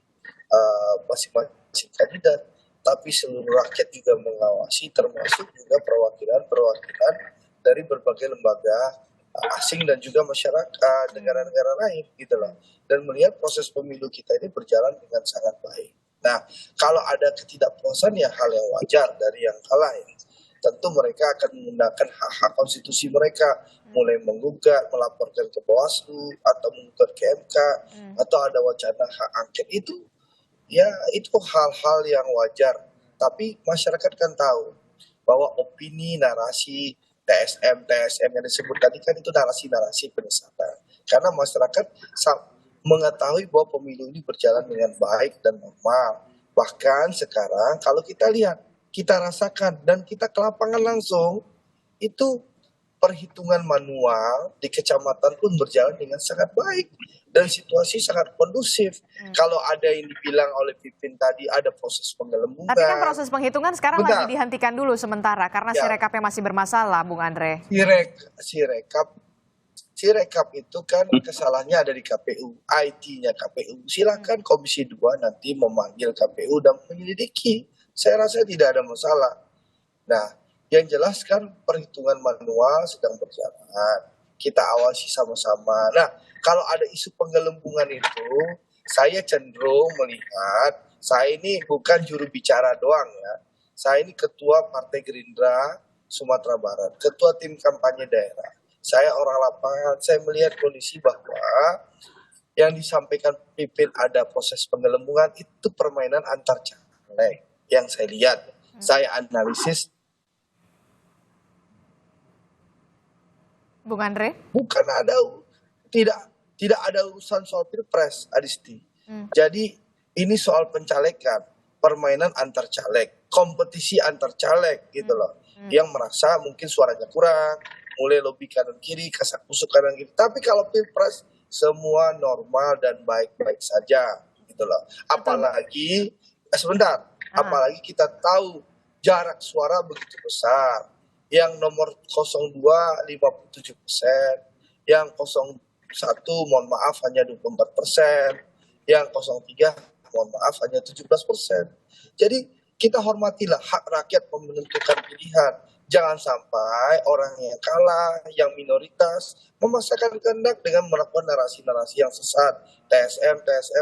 masing-masing kandidat, tapi seluruh rakyat juga mengawasi, termasuk juga perwakilan-perwakilan dari berbagai lembaga asing dan juga masyarakat negara-negara lain gitu loh. Dan melihat proses pemilu kita ini berjalan dengan sangat baik. Nah, kalau ada ketidakpuasan ya hal yang wajar dari yang kalah ya. Tentu mereka akan menggunakan hak-hak konstitusi mereka, mulai menggugat, melaporkan ke Bawaslu, atau menggugat ke MK, atau ada wacana hak angket itu. Ya, itu hal-hal yang wajar. Tapi masyarakat kan tahu bahwa opini, narasi, TSM yang disebut tadi kan itu narasi-narasi penyesatan. Karena masyarakat mengetahui bahwa pemilu ini berjalan dengan baik dan normal. Bahkan sekarang kalau kita lihat, kita rasakan dan kita ke lapangan langsung, itu perhitungan manual di kecamatan pun berjalan dengan sangat baik dan situasi sangat kondusif. Kalau ada yang dibilang oleh Pipin tadi ada proses penggelembungan. Tapi kan proses penghitungan sekarang lagi dihentikan dulu sementara karena Sirekapnya masih bermasalah, Bung Andre. Sirekap itu kan kesalahannya ada di KPU, IT-nya KPU. Silakan Komisi 2 nanti memanggil KPU dan menyelidiki. Saya rasa tidak ada masalah. Nah, yang jelas kan perhitungan manual sedang berjalan. Kita awasi sama-sama. Nah, kalau ada isu penggelembungan itu, saya cenderung melihat, saya ini bukan juru bicara doang ya. Saya ini ketua Partai Gerindra Sumatera Barat, ketua tim kampanye daerah. Saya orang lapangan, saya melihat kondisi bahwa yang disampaikan Pipin ada proses penggelembungan itu permainan antar caleg. Yang saya lihat, saya analisis. Bung Andre? Bukan ada, tidak ada urusan soal pilpres, Adisti. Jadi ini soal pencalekan, permainan antar caleg, kompetisi antar caleg gitu loh. Yang merasa mungkin suaranya kurang, mulai lobby kanan kiri, kasak kusuk kanan kiri. Tapi kalau pilpres semua normal dan baik-baik saja gitu loh. Apalagi apalagi kita tahu jarak suara begitu besar. Yang nomor 02 57%, yang 01 mohon maaf hanya 24%, yang 03 mohon maaf hanya 17%. Jadi kita hormatilah hak rakyat menentukan pilihan. Jangan sampai orang yang kalah, yang minoritas memaksakan kehendak dengan melakukan narasi-narasi yang sesat, TSM,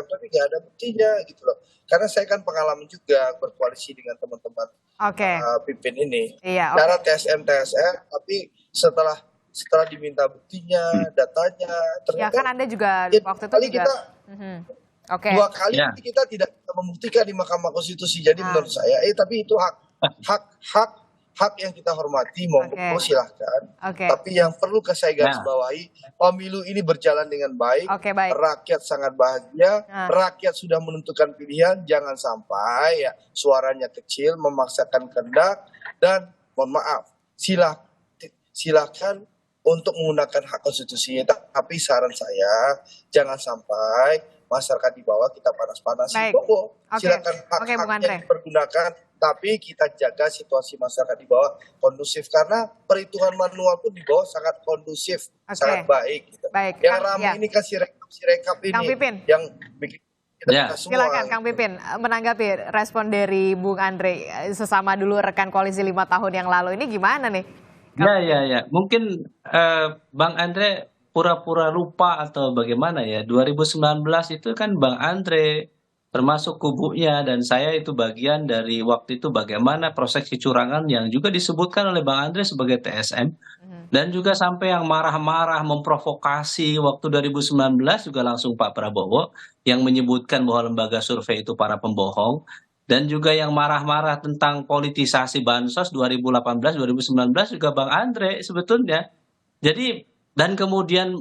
tapi nggak ada buktinya gitu loh. Karena saya kan pengalaman juga berkoalisi dengan teman-teman Pipin ini. Cara TSM, tapi setelah diminta buktinya, datanya, ternyata. Ya kan Anda juga waktu itu juga. Dua kali kita tidak membuktikan di Mahkamah Konstitusi. Jadi menurut saya, tapi itu hak yang kita hormati, monggo silahkan. Tapi yang perlu saya garis bawahi, pemilu ini berjalan dengan baik, rakyat sangat bahagia, rakyat sudah menentukan pilihan, jangan sampai ya suaranya kecil, memaksakan kehendak, dan mohon maaf, silahkan untuk menggunakan hak konstitusi. Tapi saran saya, jangan sampai masyarakat di bawah kita panas-panasin. Silakan hak-haknya dipergunakan, tapi kita jaga situasi masyarakat di bawah kondusif, karena perhitungan manual pun di bawah sangat kondusif, sangat baik. Gitu. Yang ramai ini kan Sirekap ini yang bikin Ya. Silakan Kang Pipin menanggapi respon dari Bung Andre, sesama dulu rekan koalisi 5 tahun yang lalu, ini gimana nih? Ya. Mungkin Bang Andre pura-pura lupa atau bagaimana ya. 2019 itu kan Bang Andre termasuk kubunya dan saya itu bagian dari waktu itu bagaimana proses kecurangan yang juga disebutkan oleh Bang Andre sebagai TSM dan juga sampai yang marah-marah memprovokasi waktu 2019 juga langsung Pak Prabowo yang menyebutkan bahwa lembaga survei itu para pembohong dan juga yang marah-marah tentang politisasi bansos 2018-2019 juga Bang Andre sebetulnya. Jadi dan kemudian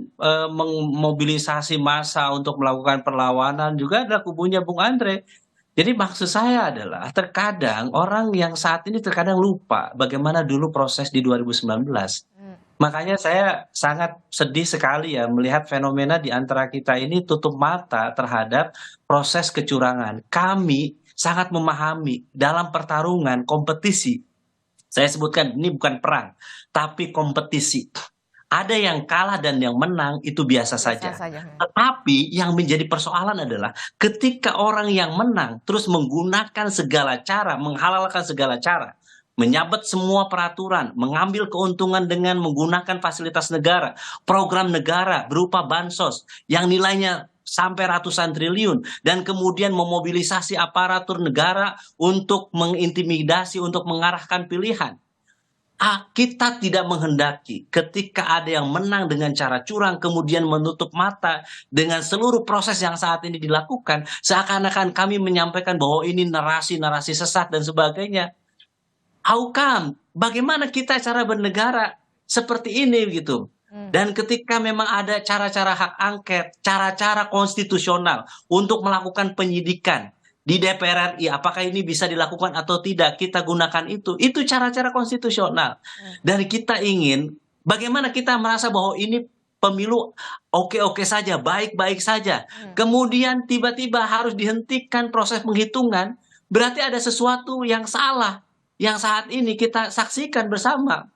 memobilisasi massa untuk melakukan perlawanan juga adalah kubunya Bung Andre. Jadi maksud saya adalah terkadang orang yang saat ini terkadang lupa bagaimana dulu proses di 2019. Makanya saya sangat sedih sekali ya melihat fenomena di antara kita ini tutup mata terhadap proses kecurangan. Kami sangat memahami dalam pertarungan kompetisi. Saya sebutkan ini bukan perang, tapi kompetisi. Ada yang kalah dan yang menang itu biasa saja. Tetapi yang menjadi persoalan adalah ketika orang yang menang terus menggunakan segala cara, menghalalkan segala cara, menyabet semua peraturan, mengambil keuntungan dengan menggunakan fasilitas negara, program negara berupa bansos yang nilainya sampai ratusan triliun dan kemudian memobilisasi aparatur negara untuk mengintimidasi, untuk mengarahkan pilihan. Kita tidak menghendaki ketika ada yang menang dengan cara curang kemudian menutup mata dengan seluruh proses yang saat ini dilakukan seakan-akan kami menyampaikan bahwa ini narasi-narasi sesat dan sebagainya. How come? Bagaimana kita cara bernegara seperti ini gitu? Dan ketika memang ada cara-cara hak angket, cara-cara konstitusional untuk melakukan penyidikan di DPR RI, apakah ini bisa dilakukan atau tidak, kita gunakan itu cara-cara konstitusional. Dan kita ingin bagaimana kita merasa bahwa ini pemilu oke-oke saja, baik-baik saja. Kemudian tiba-tiba harus dihentikan proses penghitungan, berarti ada sesuatu yang salah yang saat ini kita saksikan bersama.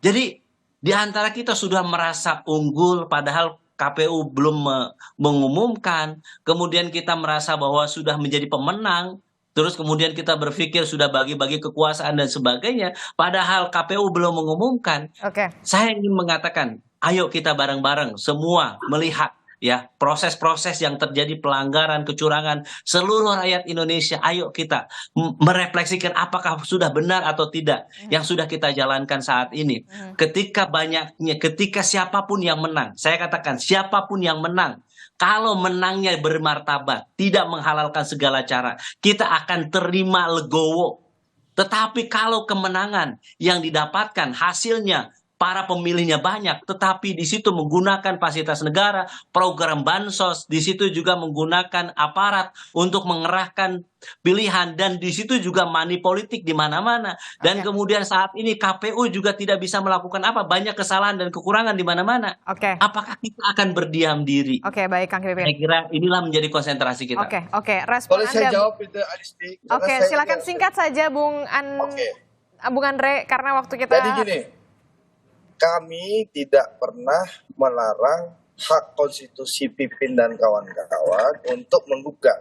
Jadi di antara kita sudah merasa unggul padahal KPU belum mengumumkan, kemudian kita merasa bahwa sudah menjadi pemenang, terus kemudian kita berpikir sudah bagi-bagi kekuasaan dan sebagainya, padahal KPU belum mengumumkan. Saya ingin mengatakan, ayo kita bareng-bareng semua melihat ya proses-proses yang terjadi pelanggaran, kecurangan seluruh rakyat Indonesia. Ayo kita merefleksikan apakah sudah benar atau tidak yang sudah kita jalankan saat ini. Ketika siapapun yang menang, saya katakan siapapun yang menang, kalau menangnya bermartabat, tidak menghalalkan segala cara, kita akan terima legowo. Tetapi kalau kemenangan yang didapatkan hasilnya para pemilihnya banyak, tetapi di situ menggunakan fasilitas negara, program bansos, di situ juga menggunakan aparat untuk mengerahkan pilihan, dan di situ juga money politik di mana-mana. Dan kemudian saat ini KPU juga tidak bisa melakukan apa, banyak kesalahan dan kekurangan di mana-mana. Apakah kita akan berdiam diri? Baik Kang Pipin. Saya kira inilah menjadi konsentrasi kita. Respon Boleh saya jawab itu, Adisti? Silakan singkat saja Bung Andre, karena waktu kita. Jadi gini, kami tidak pernah melarang hak konstitusi Pipin dan kawan-kawan untuk menggugat.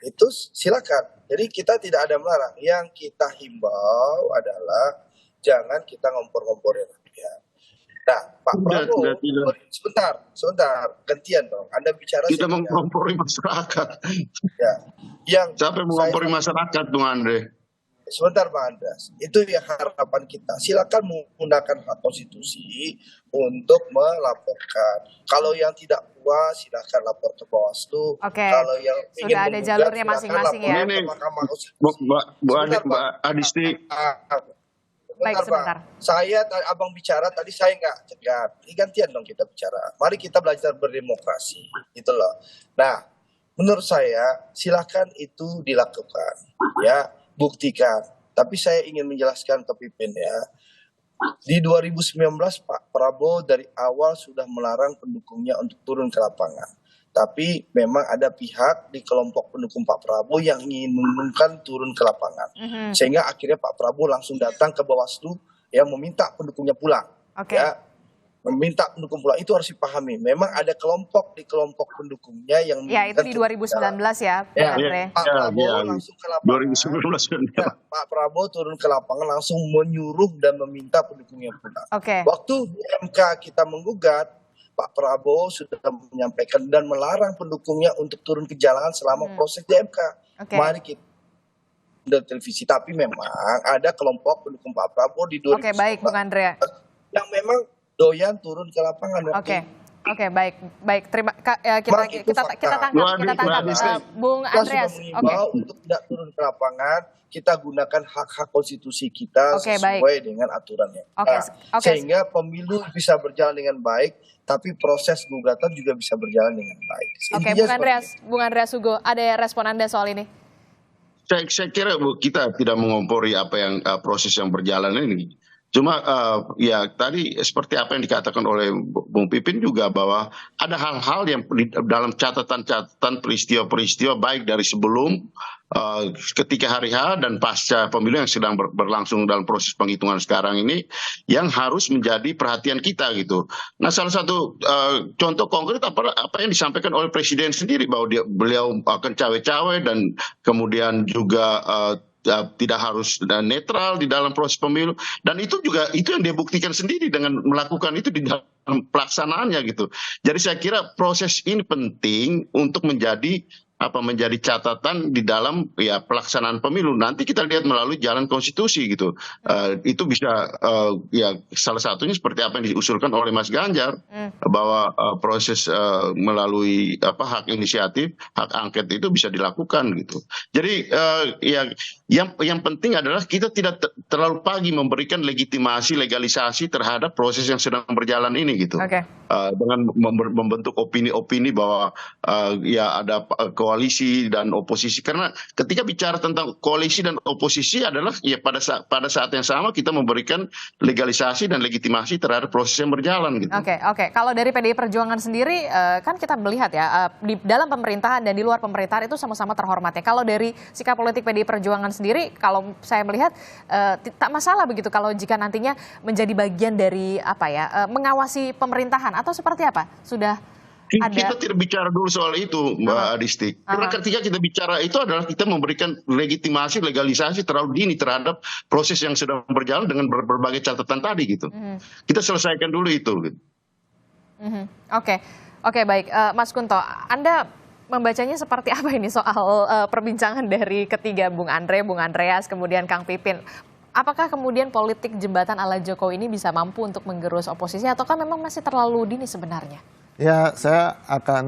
Itu silakan. Jadi kita tidak ada melarang. Yang kita himbau adalah jangan kita ngompor-ngomporin rakyat. Nah, Pak Prabowo, sebentar, gantian dong. Anda bicara. Kita mengompori masyarakat. Ya. Siapa yang mengompori masyarakat, Bung Andre? Sebentar Pak Andreas, itu yang harapan kita. Silakan menggunakan hak konstitusi untuk melaporkan. Kalau yang tidak puas, silakan lapor ke Bawaslu. Kalau yang sudah ada jalurnya masing-masing ya. Mbak Adisti. Sebentar. Saya, abang bicara tadi saya nggak cegat. Ini gantian dong kita bicara. Mari kita belajar berdemokrasi, gitu loh. Nah, menurut saya silakan itu dilakukan, ya. Buktikan. Tapi saya ingin menjelaskan ke Pipin ya. Di 2019 Pak Prabowo dari awal sudah melarang pendukungnya untuk turun ke lapangan. Tapi memang ada pihak di kelompok pendukung Pak Prabowo yang ingin mengumumkan turun ke lapangan. Sehingga akhirnya Pak Prabowo langsung datang ke Bawaslu yang meminta pendukungnya pulang. Ya. meminta pendukung pulang, itu harus dipahami. Memang ada kelompok pendukungnya yang ya itu di 2019 ya, Pak Andre. Pak Prabowo langsung ke lapangan. Pak Prabowo turun ke lapangan langsung menyuruh dan meminta pendukungnya pulang. Waktu MK kita menggugat, Pak Prabowo sudah menyampaikan dan melarang pendukungnya untuk turun ke jalanan selama proses di MK. Mari kita dari televisi, tapi memang ada kelompok pendukung Pak Prabowo di 2019 baik, Bung Andre, yang memang doyan turun ke lapangan. Baik. Kita tangkap Bung Andreas. Untuk tidak turun ke lapangan, kita gunakan hak-hak konstitusi kita sesuai dengan aturannya. Sehingga pemilu bisa berjalan dengan baik, tapi proses gugatan juga bisa berjalan dengan baik. Bung Andreas Hugo, ada respon Anda soal ini? Saya kira kita tidak mengompori apa yang proses yang berjalan ini. Cuma ya tadi seperti apa yang dikatakan oleh Bung Pipin juga, bahwa ada hal-hal yang dalam catatan peristiwa-peristiwa baik dari sebelum, ketika hari H dan pasca pemilu yang sedang berlangsung dalam proses penghitungan sekarang ini, yang harus menjadi perhatian kita gitu. Nah, salah satu contoh konkret apa yang disampaikan oleh Presiden sendiri, bahwa beliau akan cawe-cawe dan kemudian juga tidak harus netral di dalam proses pemilu, dan itu yang dia buktikan sendiri dengan melakukan itu di dalam pelaksanaannya gitu. Jadi saya kira proses ini penting untuk menjadi catatan di dalam pelaksanaan pemilu. Nanti kita lihat melalui jalan konstitusi gitu. Itu bisa salah satunya seperti apa yang diusulkan oleh Mas Ganjar, bahwa proses melalui hak inisiatif, hak angket itu bisa dilakukan gitu. Jadi yang penting adalah kita tidak terlalu pagi memberikan legitimasi, legalisasi terhadap proses yang sedang berjalan ini gitu. Dengan membentuk opini-opini bahwa ada koalisi dan oposisi, karena ketika bicara tentang koalisi dan oposisi adalah pada saat yang sama kita memberikan legalisasi dan legitimasi terhadap proses yang berjalan gitu. Kalau dari PDI Perjuangan sendiri kan kita melihat ya, di dalam pemerintahan dan di luar pemerintahan itu sama-sama terhormat ya. Kalau dari sikap politik PDI Perjuangan sendiri, kalau saya melihat tak masalah begitu kalau jika nantinya menjadi bagian dari mengawasi pemerintahan, atau seperti apa? Kita tidak bicara dulu soal itu, Mbak Adisti. Karena ketika kita bicara itu adalah kita memberikan legitimasi, legalisasi terlalu dini terhadap proses yang sedang berjalan dengan berbagai catatan tadi gitu. Kita selesaikan dulu itu. Gitu. Oke, baik. Mas Kunto, Anda membacanya seperti apa ini soal perbincangan dari ketiga Bung Andre, Bung Andreas, kemudian Kang Pipin? Apakah kemudian politik jembatan ala Jokowi ini bisa mampu untuk menggerus oposisi, ataukah memang masih terlalu dini sebenarnya? Ya, saya akan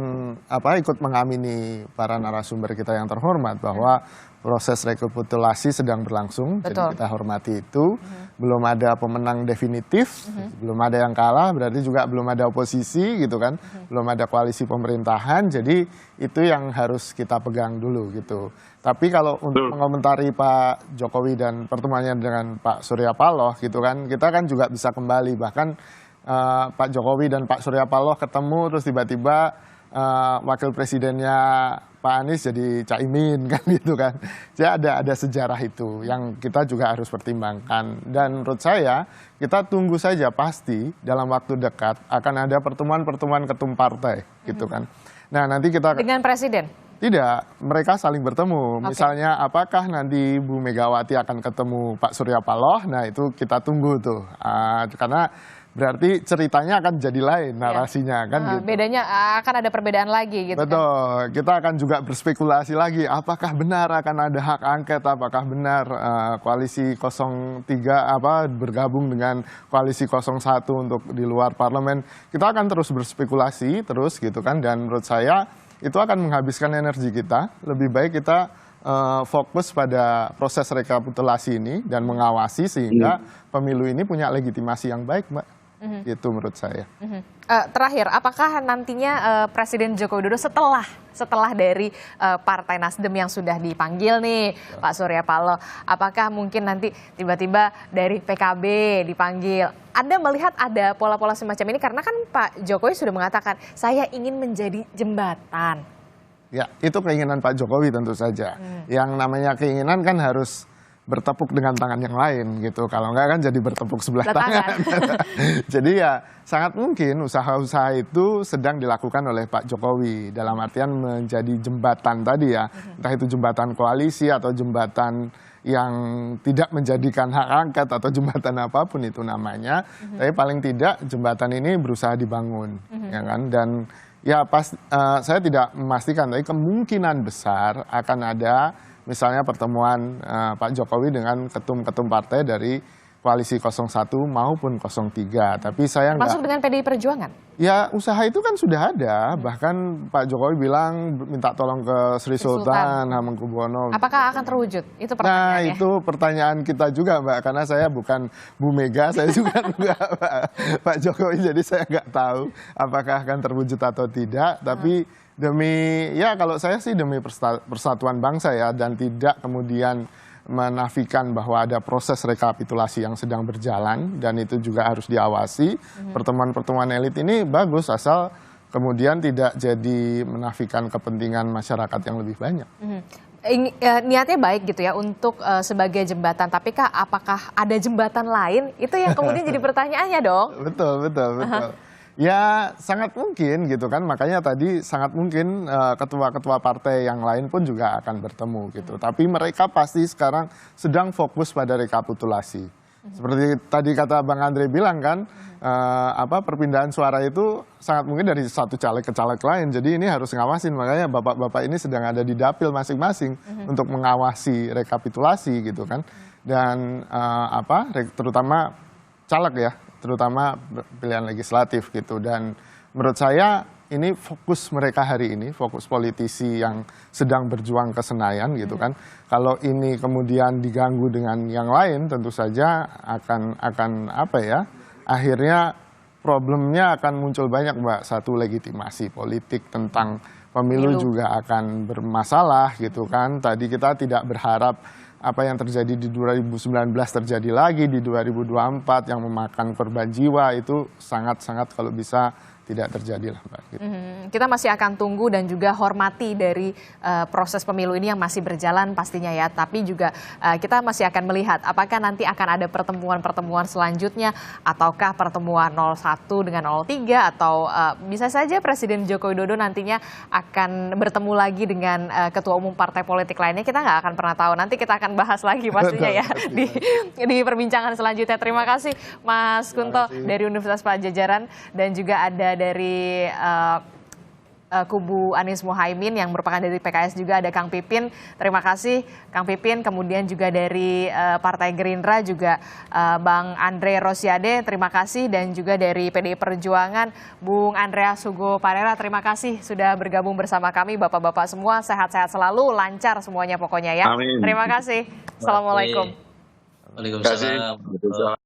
ikut mengamini para narasumber kita yang terhormat bahwa proses rekapitulasi sedang berlangsung, jadi kita hormati itu. Belum ada pemenang definitif, belum ada yang kalah, berarti juga belum ada oposisi gitu kan, belum ada koalisi pemerintahan, jadi itu yang harus kita pegang dulu gitu. Tapi kalau untuk mengomentari Pak Jokowi dan pertemuannya dengan Pak Surya Paloh gitu kan, kita kan juga bisa kembali, bahkan Pak Jokowi dan Pak Surya Paloh ketemu terus tiba-tiba wakil presidennya Pak Anies jadi Caimin kan gitu kan. Jadi ada sejarah itu yang kita juga harus pertimbangkan, dan menurut saya kita tunggu saja, pasti dalam waktu dekat akan ada pertemuan-pertemuan ketum partai gitu kan. Nah, nanti kita dengan presiden? Tidak, mereka saling bertemu. Misalnya apakah nanti Bu Megawati akan ketemu Pak Surya Paloh, nah itu kita tunggu tuh. Karena berarti ceritanya akan jadi lain narasinya kan gitu. Bedanya akan ada perbedaan lagi gitu. Betul, kita akan juga berspekulasi lagi apakah benar akan ada hak angket, apakah benar koalisi 03 bergabung dengan koalisi 01 untuk di luar parlemen. Kita akan terus berspekulasi terus gitu kan, dan menurut saya itu akan menghabiskan energi kita. Lebih baik kita fokus pada proses rekapitulasi ini dan mengawasi sehingga pemilu ini punya legitimasi yang baik, Mbak. Itu menurut saya. Terakhir, apakah nantinya Presiden Joko Widodo setelah dari Partai Nasdem yang sudah dipanggil nih Pak Surya Paloh, apakah mungkin nanti tiba-tiba dari PKB dipanggil? Anda melihat ada pola-pola semacam ini, karena kan Pak Jokowi sudah mengatakan saya ingin menjadi jembatan. Ya, itu keinginan Pak Jokowi tentu saja. Yang namanya keinginan kan harus bertepuk dengan tangan yang lain gitu. Kalau enggak kan jadi bertepuk sebelah tangan. Jadi ya sangat mungkin usaha-usaha itu sedang dilakukan oleh Pak Jokowi dalam artian menjadi jembatan tadi ya. Entah itu jembatan koalisi atau jembatan yang tidak menjadikan hak angket atau jembatan apapun itu namanya. Tapi paling tidak jembatan ini berusaha dibangun, ya kan? Dan ya saya tidak memastikan, tapi kemungkinan besar akan ada misalnya pertemuan Pak Jokowi dengan ketum-ketum partai dari koalisi 01 maupun 03. Tapi saya masuk dengan PDI Perjuangan? Ya usaha itu kan sudah ada. Bahkan Pak Jokowi bilang minta tolong ke Sri Sultan Hamengkubuwono. Apakah akan terwujud? Itu pertanyaannya. Nah itu pertanyaan kita juga Mbak. Karena saya bukan Bu Mega, saya juga enggak Pak Jokowi. Jadi saya nggak tahu apakah akan terwujud atau tidak. Tapi kalau saya sih demi persatuan bangsa ya, dan tidak kemudian menafikan bahwa ada proses rekapitulasi yang sedang berjalan dan itu juga harus diawasi. Pertemuan-pertemuan elit ini bagus asal kemudian tidak jadi menafikan kepentingan masyarakat yang lebih banyak. Niatnya baik gitu ya untuk sebagai jembatan, tapi apakah ada jembatan lain? Itu yang kemudian jadi pertanyaannya dong. Betul. Ya sangat mungkin gitu kan, makanya tadi sangat mungkin ketua-ketua partai yang lain pun juga akan bertemu gitu. Tapi mereka pasti sekarang sedang fokus pada rekapitulasi. Seperti tadi kata Bang Andre bilang kan, perpindahan suara itu sangat mungkin dari satu caleg ke caleg lain. Jadi ini harus ngawasin, makanya bapak-bapak ini sedang ada di dapil masing-masing untuk mengawasi rekapitulasi gitu kan. Dan terutama caleg ya, terutama pilihan legislatif gitu. Dan menurut saya ini fokus mereka hari ini, fokus politisi yang sedang berjuang ke Senayan gitu kan. Kalau ini kemudian diganggu dengan yang lain, tentu saja akan akhirnya problemnya akan muncul banyak Mbak. Satu, legitimasi politik tentang pemilu juga akan bermasalah gitu kan. Tadi kita tidak berharap apa yang terjadi di 2019 terjadi lagi di 2024 yang memakan korban jiwa, itu sangat-sangat kalau bisa tidak terjadi lah Mbak. Gitu. Kita masih akan tunggu dan juga hormati dari proses pemilu ini yang masih berjalan pastinya ya. Tapi juga kita masih akan melihat apakah nanti akan ada pertemuan-pertemuan selanjutnya, ataukah pertemuan 01 dengan 03, atau bisa saja Presiden Joko Widodo nantinya akan bertemu lagi dengan ketua umum partai politik lainnya. Kita nggak akan pernah tahu. Nanti kita akan bahas lagi pastinya ya di perbincangan selanjutnya. Terima kasih Mas Kunto dari Universitas Padjadjaran, dan juga ada dari kubu Anies Muhaimin yang merupakan dari PKS juga ada Kang Pipin. Terima kasih Kang Pipin. Kemudian juga dari Partai Gerindra juga Bang Andre Rosiade, terima kasih. Dan juga dari PDI Perjuangan Bung Andreas Hugo Parera, terima kasih sudah bergabung bersama kami. Bapak-bapak semua sehat-sehat selalu, lancar semuanya pokoknya ya. Amin. Terima kasih. Assalamualaikum. Waalaikumsalam.